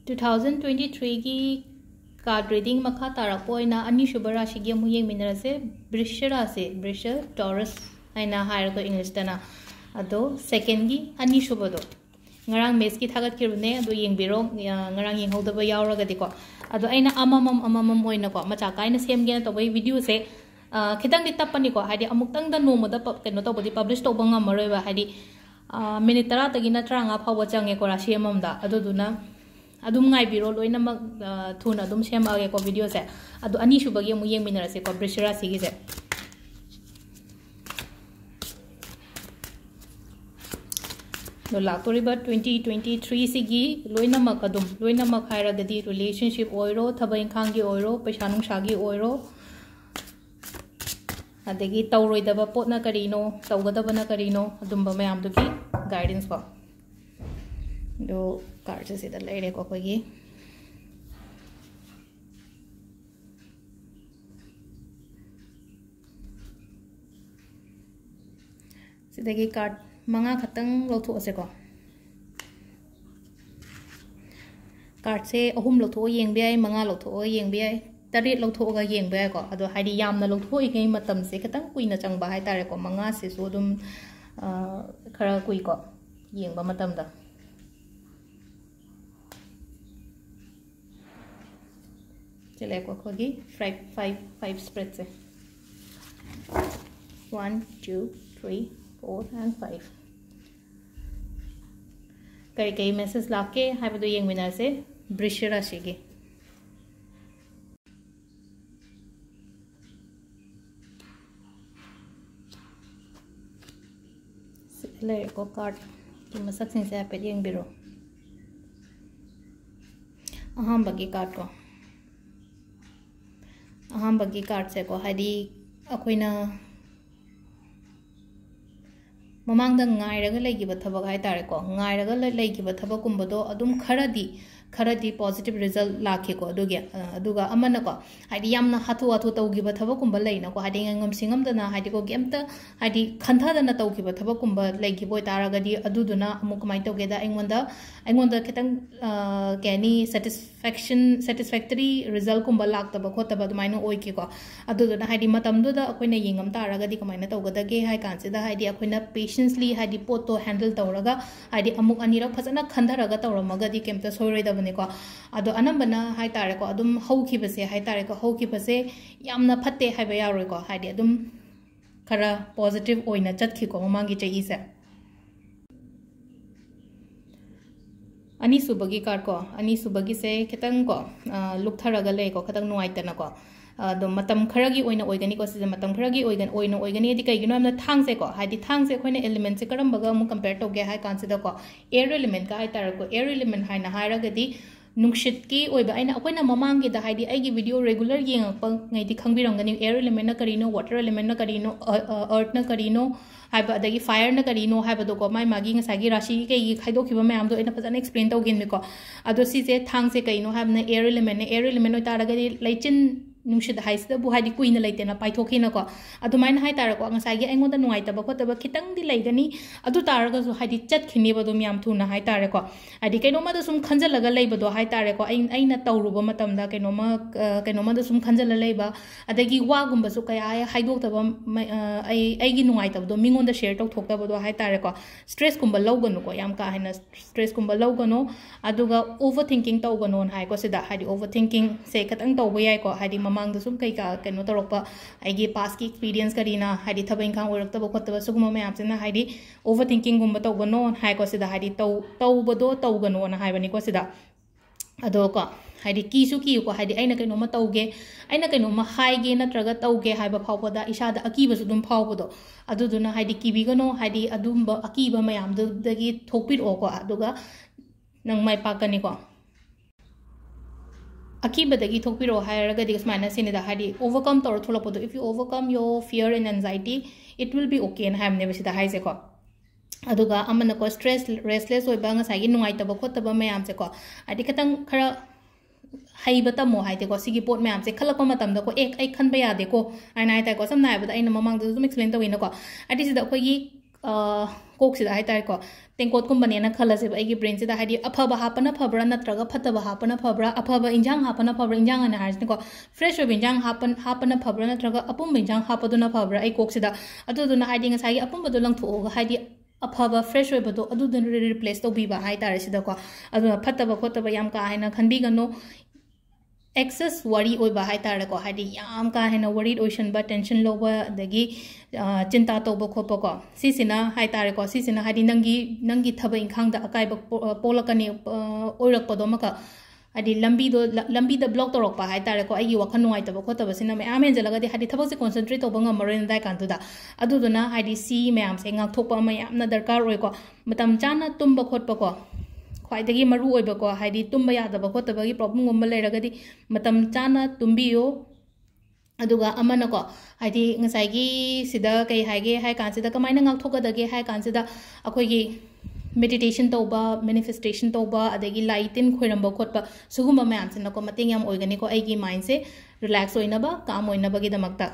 2023 की card reading मखा तारपोइना अनिशुब राशि की अमु येंगमिनरसे Brisha राशि Brisha Taurus हाइना हायरको इंग्लिश तना अदो सेकंड की अनिशुबदो ngarang mes ki thagat kirune ado yengbiro ngarang yenghodaba yauragadi ko ado aina amamam oina ko macha kaina semge na to bai video se khitang di tapani ko hadi amuktang da nomo da keno to bodi publish to banga maroi ba hadi minute tara tagi na tranga phawa change ko rashi amam da ado duna adum ngai biro loina mak thuna adum sema ge ko video se ado ani shubagi mu yengminara se ko Brisha rashi gi se no latoriba 2023 sigi loina mak adum loina mak haira gadi relationship oiro thabai khang gi oiro paisa nung sagi oiro adegi tauroi daba potna karino tawgadaba na karino adumba mayam du gi guidance ko do cards se da leire ko gi sidagi card manga khatang lotho ase ko card se ahum lotho yeng bi ai manga lotho yeng bi ai tarit lotho ga yeng bi ai ko ado haidi yamna lotho ikai matam se khatang kuina changba hai tare ko manga se so dum khara kui ko yeng ba matam da chale ko gi 5 spread se 1 2 3 4 and 5 कई message लाके हाय बदो young winner से Brisha राशि के ले को card की मसक सिंह से पे यंग बिरो अहम बगी कार्ड को अहम बगी कार्ड से को Hadi अखोइना ममांग ngairaga leigiba thabak hai tare ko ngairaga leigiba thabak kumbado adum kharadi positive result lakhe ko aduga amana ko haidi yamna hathu tawgiba thabak kumba leina ko haidi ngam singam dana haidi ko gemta haidi khantha dana tawgiba thabak kumba leigibo taraga di aduduna amuk mai tawgeda aingonda kitang kani satisfactory result kumba laktaba khotaba dumaina oike ko aduduna haidi matamdu da akoina yengam taraga di kamaina tawgada ge hai kansida haidi akoina patiently haidi poto handle tawraga haidi amuk anira phasana khandharaga tawramaga di kemta soiroida bane ko ado anambana hai tare ko adum hauki base hai tare ko hauki base yamna phatte haiba yaroi ko haidi adum khara positive oina chatkhi ko mamangi chai se ani subagi kar ko ani subagi se khitang ko luktharaga le ko khatang nuaitana ko ado matam kharagi oina oigani ko se matam kharagi oigani adi kai gino amna thang se ko haidi thang se khoina element se karam baga mu compare to ge hai consider ko air element ka hai tar ko air element hai na haira gadi nungshit ki oiba aina akoina mamang gi da haidi ai gi video regular yeng pa ngai di khangbiram gani air element na karino water element na karino earth na karino haiba adagi fire na karino haiba do ko mai magi nga sagi rashi ke gi khaido khiba mayam do ina phazana explain tawgin mi ko ado si se thang se kaino habna air element oi tar gadi laichin nungshid haisida bu haidi kuina leitena paithokina ko adumaina hai tar ko ngasagi aingonda nuai taba ko taba kitang di leigani adu taraga so haidi chat khini bado myam thuna hai tar ko adi kainoma da sum khanjalaga leibado hai tar ko aina tawruba matam da kainoma da sum khanjala leiba adagi wa gumba su kaya haidok taba ai gi nuai tabdo mingonda share tok thok tabado hai tar ko stress kumba loganu ko yam ka haina stress kumba loganu aduga overthinking tawganu hai ko sida haidi overthinking se katang tawba yai ko haidi mamang da sum kai ka keno torokpa aigi past ki experience karina haidi thabain khang oirak taba khotaba suguma mayam sina haidi overthinking gumba tawgano hai ko sida haidi tawbado tawgano na haibani ko sida ado ko haidi kisu ki ko haidi aina keno ma tawge aina keno ma haige natraga tawge haiba phawpada isada akiba su dum phawbodo aduduna haidi kibigano haidi adumba akiba mayam dagi thokpir o ko aduga nang mai pakani ko akibadagi thokpiro hairaga digas mana sinida hadi overcome tor tholapodo if you overcome your fear and anxiety it will be okay and ham never sida haise ko aduga amana ko stress restless oi banga sagi nungai taba khotaba mayam se ko adi katang khara haiba tamo haide ko sigi pot mayam se khalakpa matam da ko ek ai khanba ya de ko ana ai ta ko sam nai ba da ina mamang da zum explain tawina ko adi sida ko gi कोक्सिदा हाई तारे को तेंकोत कुंबनेना खलसेब आइगी brain सिदा हाइदी अफब हापना फबरा नत्रगा फतब हापना फबरा अफब इंजांग हापना फबरा इंजांग अना हारसने को फ्रेश ऑफ इंजांग हापना फबरा नत्रगा अपुम इंजांग हापदुना फबरा आई कोक्सिदा अदुदुना हाइदी ngसाई अपुम बदु लंगथोगा हाइदी अफब फ्रेश ओइबदो अदुदन रिप्लेस तौबीबा हाई तारे सिदा को अदु फतब खोतब याम का हाइना खनबीगनो एक्सेस वरी ओइबा हाई तारे को हाइदी याम का हेना वरी ओइशनबा टेंशन लोबा दगी चिंता तौब खोप को सिसिना हाई तारे को सिसिना हाइदी नंगी थब इंखांग दा अकाइब पोलकनी ओइरकपदो मका हाइदी लंबी द ब्लॉक तौरकपा हाई तारे को आइगी वखन नुआइतब खोतब सिना मयाम हेंजलगदि हाइदी थबक से कॉन्सेंट्रेट तौब ngमरोइन दाइ कांतुदा अदुदुना हाइदी सी मयाम से ngakthokpa ma yamna darkar oi ko matam chana tumba khotpa ko ख्वाइदगी मरु ओइबा को हाइदी तुम्बा यादबा खोतबगी प्रॉब्लम गुम्बा लेरगदी मतम चाना तुम्बियो अदुगा अमना को हाइदी ngसाइगी सिदा कई हाइगे हाइ कांसिदा कमाइना ngakthokadage हाइ कांसिदा अखोइगी मेडिटेशन तौबा मैनिफेस्टेशन तौबा अदगी लाइटिन खोइरंबा खोतबा सुगुम्बा मयाम सिना को मतेंग याम ओइगनी को आइगी माइंड से रिलैक्स ओइनबा काम ओइनबगी दमकता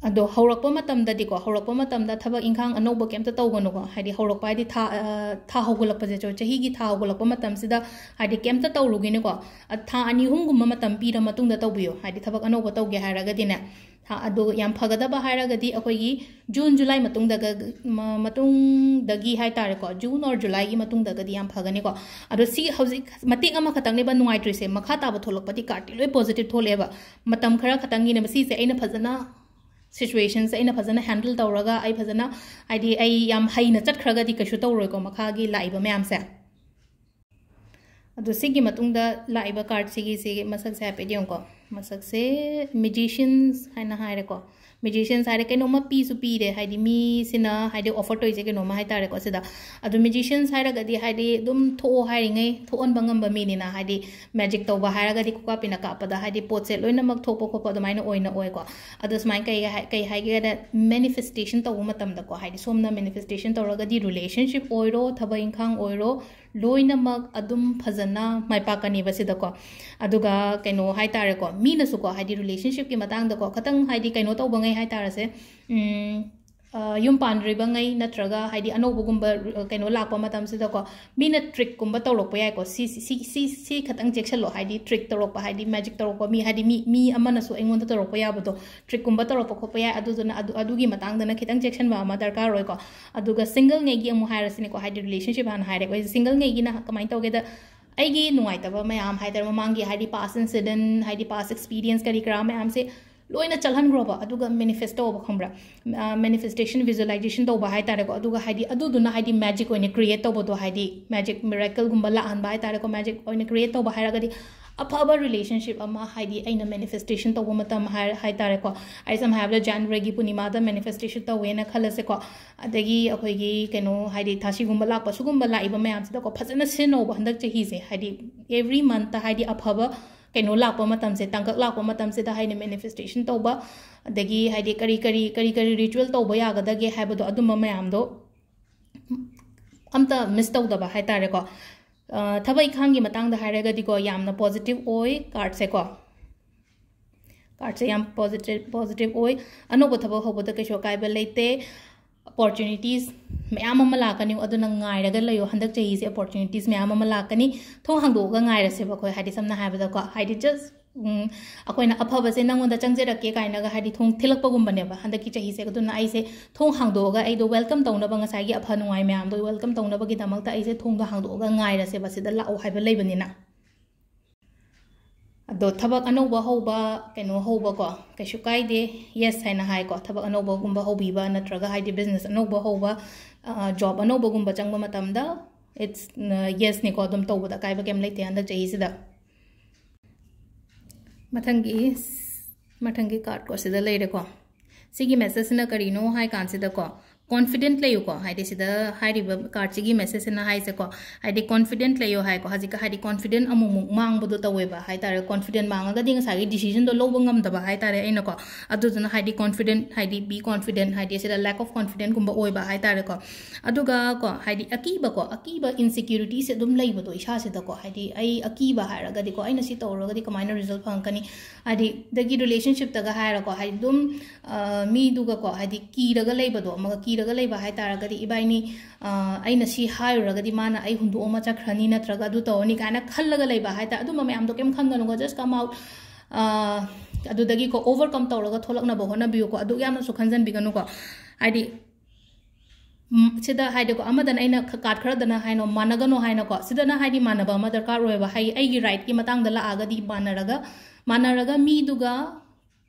अदो हौरकपा मतमददि को हौरकपा मतमदा थबक इंखांग अनौब केमता तौगनो को हाइदी हौरकपा हाइदी था हौगलकपजे चो चहीगी था हौगलकपा मतमसिदा हाइदी केमता तौरुगिने को था अनि हुंगुम मतम पीर मतुंगदा तौबियो हाइदी थबक अनौब तौगे हाइरगदिने था अदो याम फगदबा हाइरगदि अखोइगी जून जुलाई मतुंगदगी हाइ तारे को जून और जुलाई की मतुंगदगदि याम फगने को अदो सी हौजिक मतिक अमा खतंगनेबा नुआइट्रिसे मखा ताब थोलकपति कार्टी लोय पॉजिटिव थोलेबा मतम खरा खतंगिने बसीसे अइना फजना सिचुएशंस अइना फजना हैंडल तौरगा आई फजना आइदी आई याम हाइना चटखरगदि कशु तौरोइको मखागी लाइबा मयाम से अदो सिगी मतुंगदा लाइबा कार्ड सिगी मसक से हैपे दियोंको मसक से म्यूजिशियंस हाइना हाइरेको म्यूजिशियंस हाइरे कैनोमा पीसु पीरे हाइदी मी सिना हाइदी ऑफर तोइसे कैनोमा हाइ तारेको सिदा अदो म्यूजिशियंस हाइरगदि हाइदी दुम थो हाइरिङै थोअन बंगम मीनिना हाइदी मैजिक तौबा हाइरगदि कुका पिना कापदा हाइदी पोटसे लोइनमक थोपो खोपो अदुमाइना ओइना ओइको अदो स्माइन कई हाइगेदा मैनिफेस्टेशन तौबा मतमदको हाइदी सोमना मैनिफेस्टेशन तौरगदि रिलेशनशिप ओइरो थबा इंखांग ओइरो लोइनमक अदुम फजना माइपाकनी बसिदको अदुगा कैनो हाइ तारेको मीनसुको हाइदी रिलेशनशिप की मतंगदको खतंग हाइदी कैनो तौबंगै हाइ तारसे युम पानरिबंगै नत्रगा हाइदी अनौबगुम्बा कैनो लाकपा मतमसिदको मीना ट्रिक गुम्बा तौरकपा याइको सी खतंग चेक्सलो हाइदी ट्रिक तौरकपा हाइदी मैजिक तौरकपा मी हाइदी मी अमनसु एंगोंदा तौरकपा याबदो ट्रिक गुम्बा तौरकपा खोपा याइ अदुदुना अदुगी मतंगदना खितंग चेक्सनबा अमा दरकार रोइको अदुगा सिंगल नेगी अमु हाइरसिनेको हाइदी रिलेशनशिप हान हाइरेको सिंगल नेगीना कमाइन तौगेदा आइगी नुआइतबा मयाम हाइदर ममांगी हाइदी पास इंसिडेंट हाइदी पास एक्सपीरियंस करी करा मयाम से लोइना चलहनग्रोबा अदुगा मैनिफेस्ट तौबा खंब्रा मैनिफेस्टेशन विजुअलाइजेशन तौबा हाइ तारेको अदुगा हाइदी अदुदुना हाइदी मैजिक ओइने क्रिएट तौबदो हाइदी मैजिक मिरेकल गुम्बा लाहनबा हाइ तारेको मैजिक ओइने क्रिएट तौबा हाइरगदि अफबा रिलेशनशिप अमा हाइदी अइना मैनिफेस्टेशन तौबा मतम हाइ तारेको I some have the January पुर्णिमादा मैनिफेस्टेशन तौवेना खलसेको अदगी अखोइगी कैनो हाइदी थासी गुम्बा लाकपा सुगुम्बा लाइबा मयाम सिदको फजना सिनोबा हंदक चहीसे हाइदी एवरी मंथ हाइदी अफबा कैनो लाकपा मतम से तंकक लाकपा मतम से हाइने मैनिफेस्टेशन तौबा अदगी हाइदी करी रिचुअल तौबा यागदगे हाइबदो अदुम मयामदो अमता मिस तौदबा हाइ तारेको थबा इखांगी मतंगदा हाइरगदिको यामना पॉजिटिव ओइ कार्ड से याम पॉजिटिव ओइ अनोबो थबा होबदा कैसो काइबा लेते अपॉर्चुनिटीज मैम लाकनी अदुना गायरगा लयो हंदक चही से अपॉर्चुनिटीज मैम लाकनी थों हांदोगा गायरसेबा खो हाइदी समना हाइबदको हाइदी जस्ट अखोइना अफबसे नंगोंदा चंगजेरके काइनागा हाइदी थों थिलकपगुम्बनेबा हंदकी चही से अदुना आइसे थों हांदोगा आइदो वेलकम तौनबा ngसाइगी अफा नुवाइ मैम दो वेलकम तौनबगी दमकता आइसे थोंदो हांदोगा गायरसेबा सिदा लाओ हाइबा लेबनिना अदो थबक अनौबा हौबा कैनो हौबा को कैसु काइदे यस हाइना हाइ को थबक अनौबा गुम्बा हौबीबा नत्रगा हाइदी बिजनेस अनौबा हौबा जॉब अनौबा गुम्बा चंगबा मतमदा इट्स यस ने को दम तौबदा काइबा केम लेते अंदर चहीसिदा मथंगी कार्ड को सिदा लेरे को सिगी मेसेज न करिनो हाइ कांसिदा को confident layo ko haidi sida haidi card chigi message na hai se ko haidi confident layo hai ko hajika haidi confident amu mang bodo tawe ba hai tare confident manga ga ding sa gi decision do lobo ngam da ba hai tare aina ko adu duna haidi confident haidi be confident haidi sida lack of confidence gumba oi ba hai tare ko aduga ko haidi akiba insecurity se dum lai bodo isha se da ko haidi ai akiba hai ra ga di ko aina si to ro ga di ko minor result phang kani haidi dagi relationship ta ga hai ra ko haidi dum mi du ga ko haidi ki ra ga lai bodo ma ki ra ga lai ba hai tare ga di ibaini aina si hai ra ga di mana ai hundu oma cha khrani na tra ga du to ni kana khal ga lai ba hai ta adu ma am do kem khang ga no just come out adu dagi ko overcome to ra ga tholak na bo hona bi ko adu yam na su khanjan bi ga no ko haidi sida haidi ko amadan aina kat khara dana haino managa no haino ko sida na haidi manaba ma darkar roy ba hai ai gi right ki matang dala aga di manaraga mi duga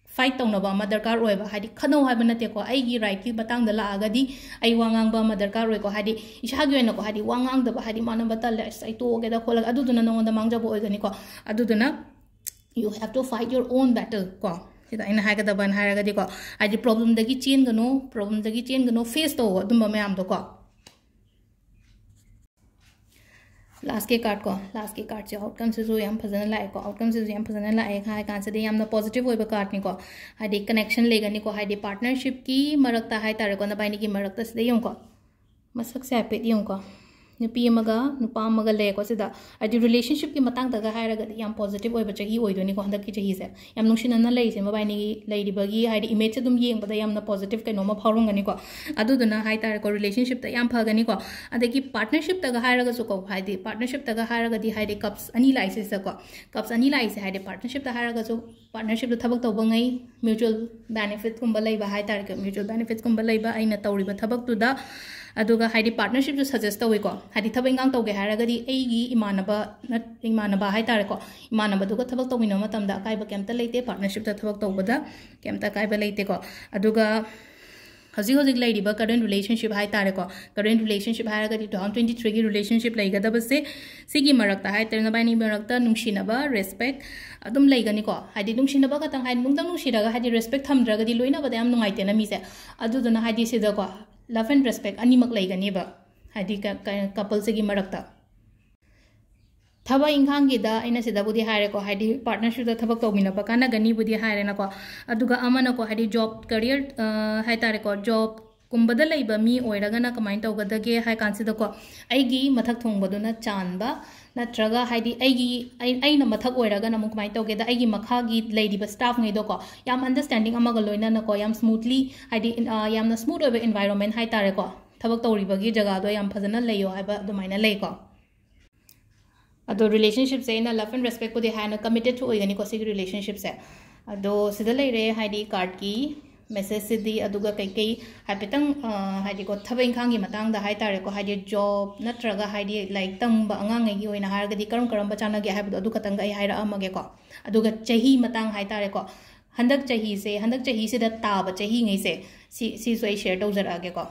fight tong na ba ma darkar roy ba haidi khano ha ba nate ko ai gi right ki matang dala aga di ai wangang ba ma darkar roy ko haidi isha gi na ko haidi wangang da ba haidi manaba tal ai to ge da kholag adu duna no da mangja bo gani ko adu duna you have to fight your own battle ko sida ina haga da ban haraga di ko haidi problem dagi chain gano face to dum ba am do ko last के card से outcome से जो यम फजन लाए को outcome से जो यम फजन लाए हाय कान से दे यम ना पॉजिटिव होय बा कार्ड नि को हाइदे कनेक्शन लेगा नि को हाइदे पार्टनरशिप की मरकता हाय तारे को ना बाइनी की मरकता से दे यम को मसक से पे यम को नुपी अमगा नुपा अमगा ले को सिदा हाइदे रिलेशनशिप की मतंग तगा हायरगा यम पॉजिटिव होय बचगी होय दो नि को हंदक की चही से यम नुसिन ना लई से बाइनी लई दिबगी हाइदे इमेज से दुम येंग बदा यम ना पॉजिटिव के नोमा फावरंग गनि को अदु दुना हाय तारे को रिलेशनशिप त यम फगनि को अदगी पार्टनरशिप तगा हायरगा सु को हाइदे पार्टनरशिप तगा हायरगा दी हाइदे कप्स अनि लाइसे से को कप्स अनि लाइसे हाइदे पार्टनरशिप त हायरगा सु पार्टनरशिप त थबक तो बंगई म्यूचुअल बेनिफिट कुंबा लईबा हाय तारे को म्यूचुअल बेनिफिट्स कुंबा लईबा आइना तौरिबा थबक तुदा अदुगा हाइदे पार्टनरशिप जो सजेस्ट तवे को हाइदे थबक ngang tawge haragadi eigi imanaba hai tare ko imanaba duga thabak tawmino matamda kaiba kemta leite partnership ta thabak tawbada kemta kaiba leite ko aduga hojik laidiba current relationship hai tare ko current relationship haragadi 2023 gi relationship laigada base sigi marakta hai tare nabai ni marakta nungsinaba respect adum laigani ko haidi nungsinaba katang hai nungdang nungsiraga haidi respect thamdragadi loina bada yam nungaite na mi se aduduna haidi sida ko love and respect animak laigani ba हाइदी couple से की मरकता थबा इंखांगी दा आइना सिदा बुदी हारे को हाइदी partnership दा थबक तौमिना पकाना गनी बुदी हारे ना को अदुगा अमना को हाइदी जॉब करियर हाइ तारे को जॉब कुंबदा लैबा मी ओइरगना कमाइन तौगदगे हाइ कांसिदा को आइगी मथक थोंगबदुना चानबा नत्रगा हाइदी आइना मथक ओइरगना मु कमाइन तौगेदा आइगी मखागी लैदिबा स्टाफ ngैदो को याम अंडरस्टैंडिंग अमगा लोइना न को याम स्मूथली हाइदी याम न स्मूथ ओइबा एनवायरनमेंट हाइ तारे को थबक तौरिबगी जगह दो याम फजना लैयो हाइबा दुमाइना लैको अदो रिलेशनशिप से ना लव एंड रेस्पेक्ट को दे हाइना कमिटेड टू ओइगनी को सिग रिलेशनशिप से अदो सिदा लैरे हाइदी कार्ड की मेसेज सिदी अदुगा कई हाइपेतंग हाइदी को थबक इंखांगी मतंग दा हाइ तारे को हाइदी जॉब नत्रगा हाइदी लाइक तंग अंगांगे की ओइना हारगदी करम बचानागे हाइबदो अदु खतंग आई हाइरा अमगे को अदुगा चही मतंग हाइ तारे को हंदक चही से दा ताब चही ngei से सी सोई शेयर तौजरागे को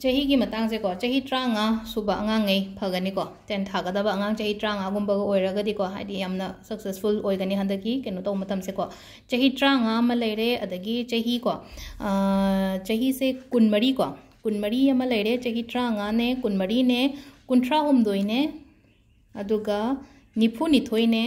चही की मतंग से को चही 30 सुबा अंगांगै फगनी को 10 थागदबा अंगांग चही 30 गुंबा ओइरगदी को हाइदी यामना सक्सेसफुल ओइगनी हंदकी केनो तो मतम से को चही 30 अमा लैरे अदगी चही को चही से कुनमरी को कुनमरी अमा लैरे चही 30 ने कुनमरी ने 39 ने अदुगा निफु निथोय ने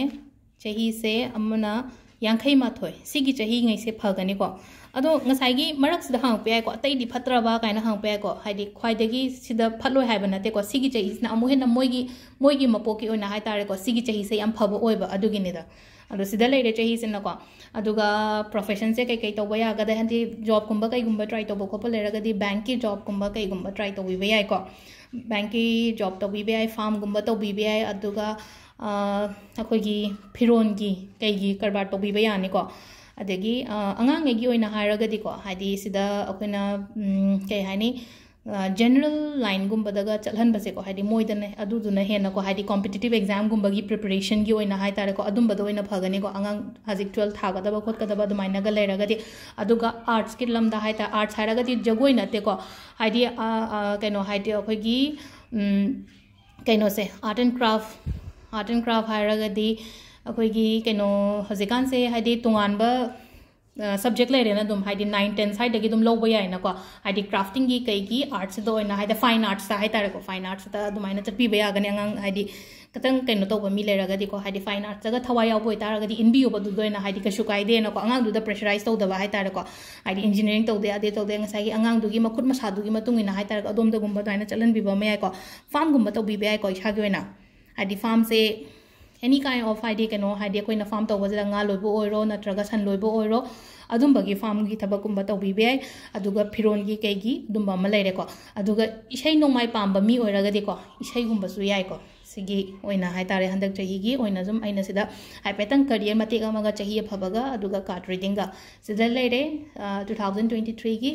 चही से अमना 50 सिगी चही ngei से फगनी को अदो ngसाइगी मरक सिदा हांग पे को अतै दि फत्रबा काइना हांग पे को हाइदी ख्वाइदगी सिदा फतलोय हाइबा नते को सिगी चही इस अमु हेना मोइगी मपोकी ओइना हाइ तारे को सिगी चही से याम फबो ओइबा अदुगी नेदा अदो सिदा लेरे चही से न को अदुगा प्रोफेशन से कई तौबा यागदा हंदी जॉब कुंबा कई गुंबा ट्राई तौबो खोप लेरगदी बैंक की जॉब कुंबा कई गुंबा ट्राई तौबी याय को बैंक की जॉब तौबी याय फार्म गुंबा तौबी याय अदुगा अखोगी फिरोन की कई करबार तौबी यानी को अदगी अंगांगेगी ओइना हायरगदी को हाइदी सिदा अखोना कई हाइनी जनरल लाइन गुंबदगा चलहनबसे को हाइदी मोइदने अदुदुना हेना को हाइदी कॉम्पिटिटिव एग्जाम गुंबगी प्रिपरेशन की ओइना हाइ तारे को अदुंबदो ओइना फगनी को अंगांग हाजिक 12 थागदबा खोटकदबा दुमाइनागा लेरगदी अदुगा आर्ट्स की लमदा हाइता आर्ट्स हायरगदी जगोइ नते को हाइदी कैनो हाइदी अखोगी कैनो से आर्ट एंड क्राफ्ट हायरगदी अखोगी कैनो हजिकान से हाइदी तोंगानबा subject le rena dum haidi 9 10 side gi dum loba yai na ko haidi crafting gi kai gi arts do na haidi fine arts ta haitare ko fine arts ta dum aina chapi ba ya gani angang haidi katang kaino to ba mi le raga di ko haidi fine arts ga thawai yaw boi tara ga di inbi oba du do na haidi ka shu kai de na ko angang du da pressurize to da ba haitare ko haidi engineering to de ade to de ngasai gi angang du gi makut ma sa du gi matung ina haitare ko adom da gum ba daina chalan bi ba me ai ko farm gum ba to bi be ai ko isha gi na haidi farm se any kind of haidi kano haidi ko na farm to ba da nga loibo oiro na traga san loibo oiro adumba farm gi thabak to bi be aduga phiron gi kai gi dumba ma leire ko aduga isai nongmai pamba mi oiraga de ko isai gumba su yai ko sigi oina haitare handak chahi gi oina zum aina sida haipetang career matik amaga chahi phabaga aduga card reading ga sida leire 2023 gi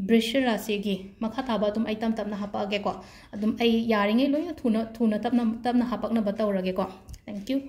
Brisha Rashi gi makha thaba tum item tapna hapa ge ko adum ai yaringe loi thuna tapna hapak na batawrage ko thank you